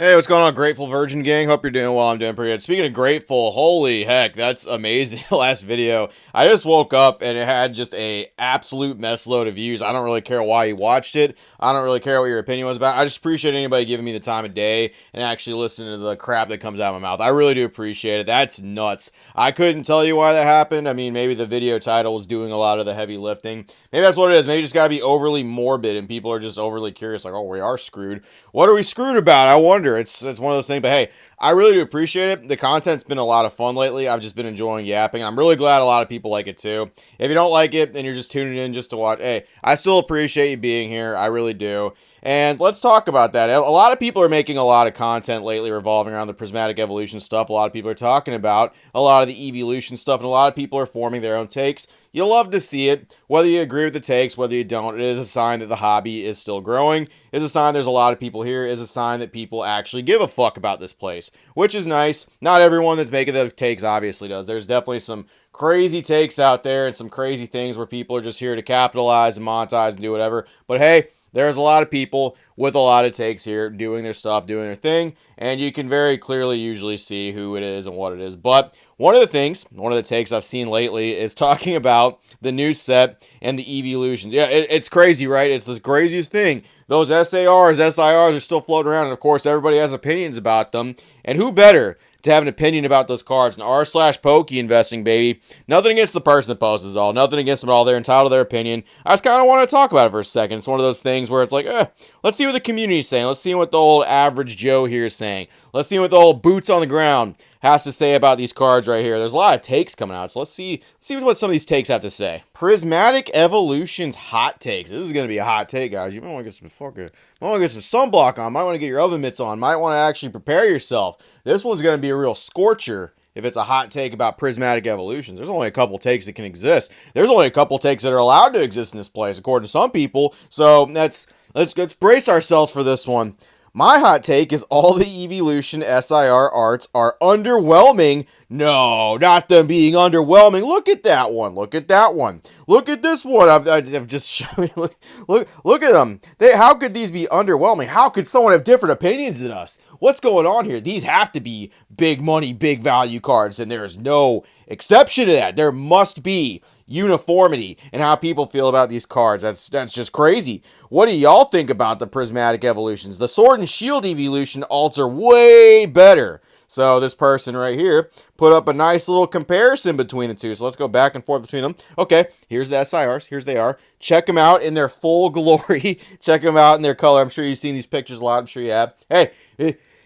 Hey, what's going on, Grateful Virgin Gang? Hope you're doing well. I'm doing pretty good. Speaking of grateful, holy heck, that's amazing. Last video, I just woke up and it had just a absolute mess load of views. I don't really care why you watched it. I don't really care what your opinion was about. I just appreciate anybody giving me the time of day and actually listening to the crap that comes out of my mouth. I really do appreciate it. That's nuts. I couldn't tell you why that happened. I mean, maybe the video title was doing a lot of the heavy lifting. Maybe that's what it is. Maybe you just gotta be overly morbid and people are just overly curious, like, oh, we are screwed. What are we screwed about? I wonder. It's one of those things. But hey, I really do appreciate it. The content's been a lot of fun lately. I've just been enjoying yapping. I'm really glad a lot of people like it too. If you don't like it and you're just tuning in just to watch, hey, I still appreciate you being here. I really do. And let's talk about that. A lot of people are making a lot of content lately revolving around the prismatic evolution stuff. A lot of people are talking about a lot of the evolution stuff, and a lot of people are forming their own takes. You love to see it. Whether you agree with the takes, whether you don't, it is a sign that the hobby is still growing. It is a sign there's a lot of people here. It is a sign that people actually give a fuck about this place, which is nice. Not everyone that's making the takes obviously does. There's definitely some crazy takes out there and some crazy things where people are just here to capitalize and monetize and do whatever. But hey, there's a lot of people with a lot of takes here doing their stuff, doing their thing, and you can very clearly usually see who it is and what it is. But one of the takes I've seen lately is talking about the new set and the evolutions. Yeah, it's crazy, right? It's the craziest thing. Those SARs, SIRs are still floating around, and of course, everybody has opinions about them. And who better to have an opinion about those cards and r/pokey investing, baby? Nothing against the person that posts is all. Nothing against them at all. They're entitled to their opinion. I just kind of want to talk about it for a second. It's one of those things where it's like, let's see what the community's saying. Let's see what the old average Joe here is saying. Let's see what the old boots on the ground has to say about these cards right here. There's a lot of takes coming out, so let's see what some of these takes have to say. Prismatic Evolution's hot takes. This is going to be a hot take, guys. You might want to get some sunblock on. Might want to get your oven mitts on. Might want to actually prepare yourself. This one's going to be a real scorcher if it's a hot take about prismatic evolutions. There's only a couple takes that can exist. There's only a couple takes that are allowed to exist in this place, according to some people. So let's brace ourselves for this one. My hot take is all the evolution SIR arts are underwhelming. No, not them being underwhelming. Look at that one. Look at that one. Look at this one. I've just shown you. Look at them. How could these be underwhelming? How could someone have different opinions than us? What's going on here? These have to be big money, big value cards, and there is no exception to that. There must be uniformity in how people feel about these cards. That's just crazy. What do y'all think about the prismatic evolutions? The sword and shield evolution alts are way better. So this person right here put up a nice little comparison between the two. So let's go back and forth between them. Okay, here's the SIRs. Here's they are. Check them out in their full glory. Check them out in their color. I'm sure you've seen these pictures a lot. I'm sure you have. Hey,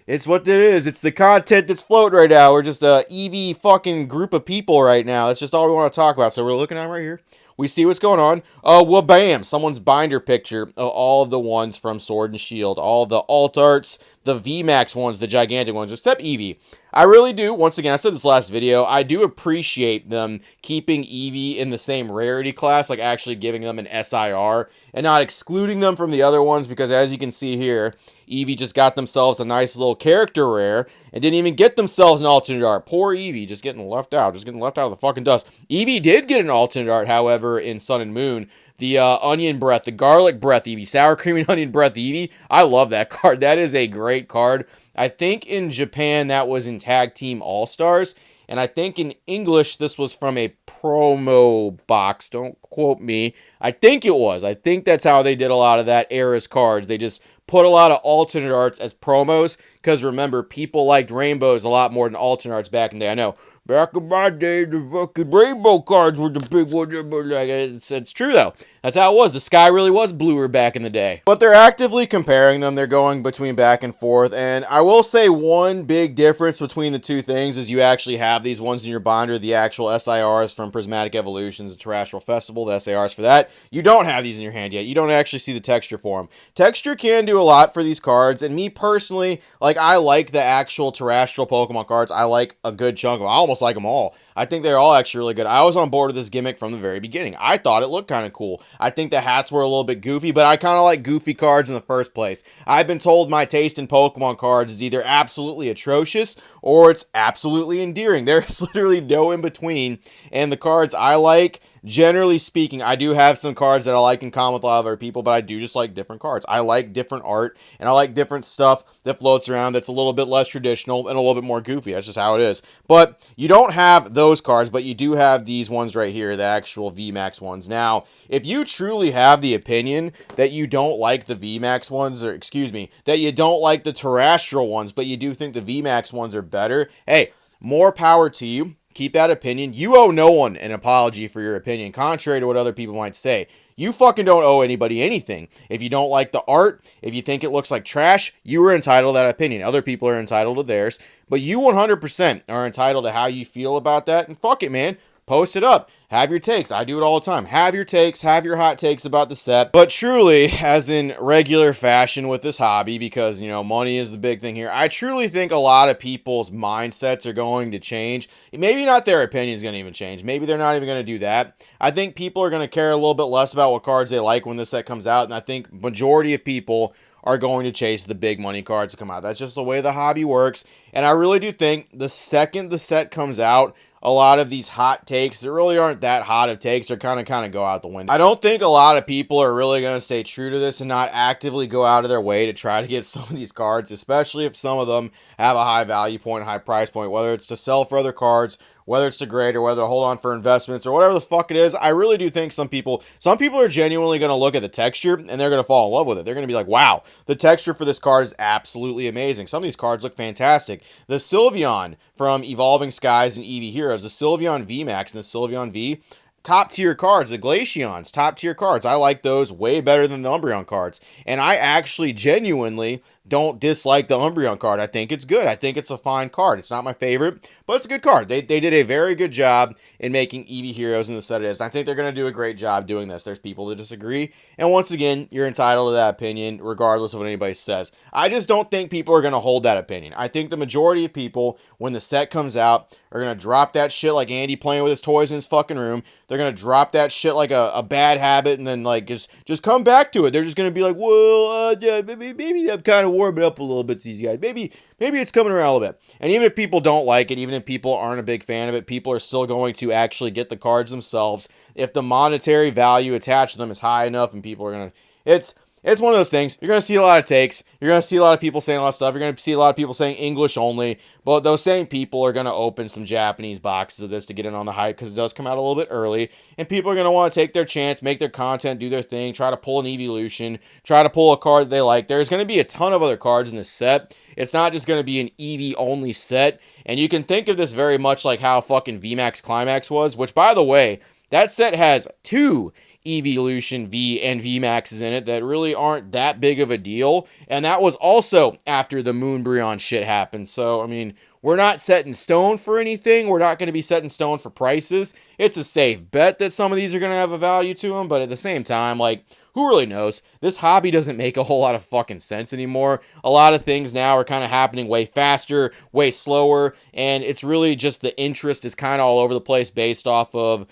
it's what it is. It's the content that's floating right now. We're just a EV fucking group of people right now. That's just all we want to talk about. So we're looking at right here. We see what's going on. Well, bam, someone's binder picture of all of the ones from Sword and Shield. All the alt arts, the VMAX ones, the gigantic ones, except Eevee. I really do, once again, I said this last video, I do appreciate them keeping Eevee in the same rarity class, like actually giving them an SIR, and not excluding them from the other ones, because as you can see here, Eevee just got themselves a nice little character rare, and didn't even get themselves an alternate art. Poor Eevee, just getting left out of the fucking dust. Eevee did get an alternate art, however, in Sun and Moon. The onion breath, the garlic breath Eevee, sour cream and onion breath Eevee. I love that card. That is a great card. I think in Japan that was in Tag Team All-Stars. And I think in English this was from a promo box. Don't quote me. I think it was. I think that's how they did a lot of that era's cards. They just put a lot of alternate arts as promos. Because remember, people liked rainbows a lot more than alternate arts back in the day. I know. Back in my day, the fucking rainbow cards were the big ones. It's true, though. That's how it was. The sky really was bluer back in the day. But they're actively comparing them. They're going between back and forth. And I will say one big difference between the two things is you actually have these ones in your binder, the actual SIRs from Prismatic Evolutions, the Terrestrial Festival, the SIRs for that. You don't have these in your hand yet. You don't actually see the texture for them. Texture can do a lot for these cards. And me personally, I like the actual terrestrial Pokemon cards. I like a good chunk of them. I almost like them all. I think they're all actually really good. I was on board with this gimmick from the very beginning. I thought it looked kind of cool. I think the hats were a little bit goofy, but I kind of like goofy cards in the first place. I've been told my taste in Pokemon cards is either absolutely atrocious or it's absolutely endearing. There's literally no in between. And the cards I like, generally speaking, I do have some cards that I like in common with a lot of other people, but I do just like different cards. I like different art, and I like different stuff that floats around that's a little bit less traditional and a little bit more goofy. That's just how it is. But you don't have those cards, but you do have these ones right here, the actual VMAX ones. Now, if you truly have the opinion that you don't like the VMAX ones, or excuse me, that you don't like the terrestrial ones, but you do think the VMAX ones are better, hey, more power to you. Keep that opinion. You owe no one an apology for your opinion, contrary to what other people might say. You fucking don't owe anybody anything. If you don't like the art, if you think it looks like trash, you are entitled to that opinion. Other people are entitled to theirs. But you 100% are entitled to how you feel about that. And fuck it, man. Post it up. Have your takes. I do it all the time. Have your takes. Have your hot takes about the set. But truly, as in regular fashion with this hobby, because, you know, money is the big thing here, I truly think a lot of people's mindsets are going to change. Maybe not their opinion's going to even change. Maybe they're not even going to do that. I think people are going to care a little bit less about what cards they like when this set comes out. And I think majority of people are going to chase the big money cards to come out. That's just the way the hobby works. And I really do think the second the set comes out, a lot of these hot takes that really aren't that hot of takes are kind of go out the window. I don't think a lot of people are really going to stay true to this and not actively go out of their way to try to get some of these cards, especially if some of them have a high value point, high price point, whether it's to sell for other cards, whether it's to grade, or whether to hold on for investments, or whatever the fuck it is. I really do think some people are genuinely going to look at the texture and they're going to fall in love with it. They're going to be like, wow, the texture for this card is absolutely amazing. Some of these cards look fantastic. The Sylveon from Evolving Skies and Eevee Heroes, the Sylveon VMAX and the Sylveon V, top tier cards. The Glaceons, top tier cards. I like those way better than the Umbreon cards. And I actually genuinely don't dislike the Umbreon card. I think it's good. I think it's a fine card. It's not my favorite, but it's a good card. They did a very good job in making Eevee Heroes in the set it is. And I think they're going to do a great job doing this. There's people that disagree. And once again, you're entitled to that opinion, regardless of what anybody says. I just don't think people are going to hold that opinion. I think the majority of people, when the set comes out, are going to drop that shit like Andy playing with his toys in his fucking room. They're going to drop that shit like a bad habit and then like just come back to it. They're just going to be like, well, yeah, maybe I'm kind of warming up a little bit to these guys. Maybe it's coming around a little bit. And even if people don't like it, even if people aren't a big fan of it, people are still going to actually get the cards themselves if the monetary value attached to them is high enough, and people are going to... It's one of those things. You're going to see a lot of takes. You're going to see a lot of people saying a lot of stuff. You're going to see a lot of people saying English only. But those same people are going to open some Japanese boxes of this to get in on the hype because it does come out a little bit early. And people are going to want to take their chance, make their content, do their thing, try to pull an Evolution, try to pull a card that they like. There's going to be a ton of other cards in this set. It's not just going to be an Eevee only set. And you can think of this very much like how fucking VMAX Climax was, which, by the way, that set has two Evolution V and VMAXs in it that really aren't that big of a deal. And that was also after the Moonbreon shit happened. So, I mean, we're not set in stone for anything. We're not going to be set in stone for prices. It's a safe bet that some of these are going to have a value to them. But at the same time, like, who really knows? This hobby doesn't make a whole lot of fucking sense anymore. A lot of things now are kind of happening way faster, way slower. And it's really just the interest is kind of all over the place based off of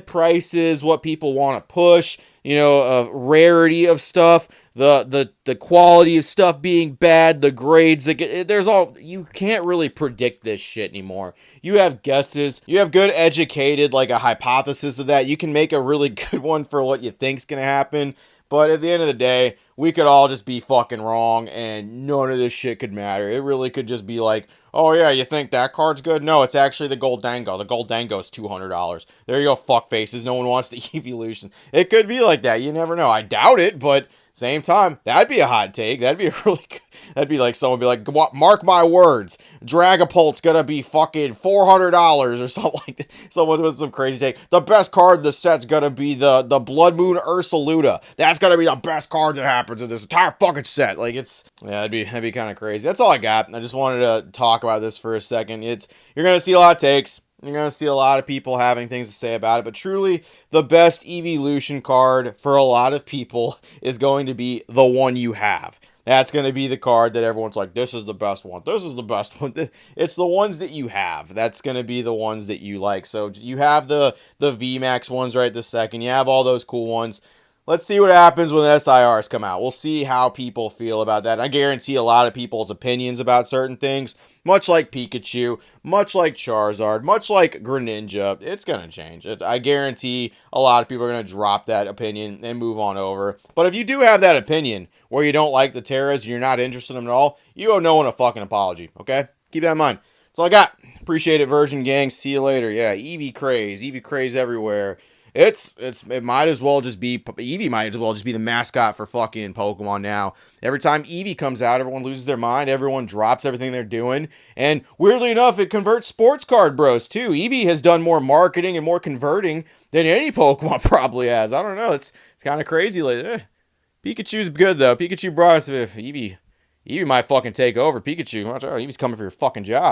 prices, what people want to push, rarity of stuff, the quality of stuff being bad, the grades that get, you can't really predict this shit anymore. You have guesses, you have good educated, like a hypothesis of that. You can make a really good one for what you think's gonna happen, but at the end of the day, we could all just be fucking wrong and none of this shit could matter. It really could just be like, oh yeah, you think that card's good? No, it's actually the Goldango. The Goldango is $200. There you go, fuck faces. No one wants the Evolution. It could be like that. You never know. I doubt it, but same time, that'd be a hot take. That'd be a really good, that'd be like someone be like, mark my words, Dragapult's gonna be fucking $400 or something like that. Someone with some crazy take. The best card in the set's gonna be the Blood Moon Ursaluda. That's gonna be the best card that happens in this entire fucking set. Like, that'd be kind of crazy. That's all I got. I just wanted to talk about this for a second. You're gonna see a lot of takes. You're going to see a lot of people having things to say about it, but truly, the best Evolution card for a lot of people is going to be the one you have. That's going to be the card that everyone's like, this is the best one. This is the best one. It's the ones that you have. That's going to be the ones that you like. So you have the VMAX ones right this second. You have all those cool ones. let's see what happens when the SIRs come out. We'll see how people feel about that. I guarantee a lot of people's opinions about certain things, much like Pikachu, much like Charizard, much like Greninja, it's going to change. I guarantee a lot of people are going to drop that opinion and move on over. But if you do have that opinion where you don't like the Terras and you're not interested in them at all, you owe no one a fucking apology, okay? Keep that in mind. That's all I got. Appreciate it, Virgin Gang. See you later. Yeah, Eevee craze everywhere. It might as well just be Eevee might as well just be the mascot for fucking Pokemon now. Every time Eevee comes out, everyone loses their mind. Everyone drops everything they're doing. And weirdly enough, it converts sports card bros too. Eevee has done more marketing and more converting than any Pokemon probably has. I don't know. It's kind of crazy. Pikachu's good though. Pikachu brought us Eevee might fucking take over. Pikachu, Eevee's coming for your fucking job.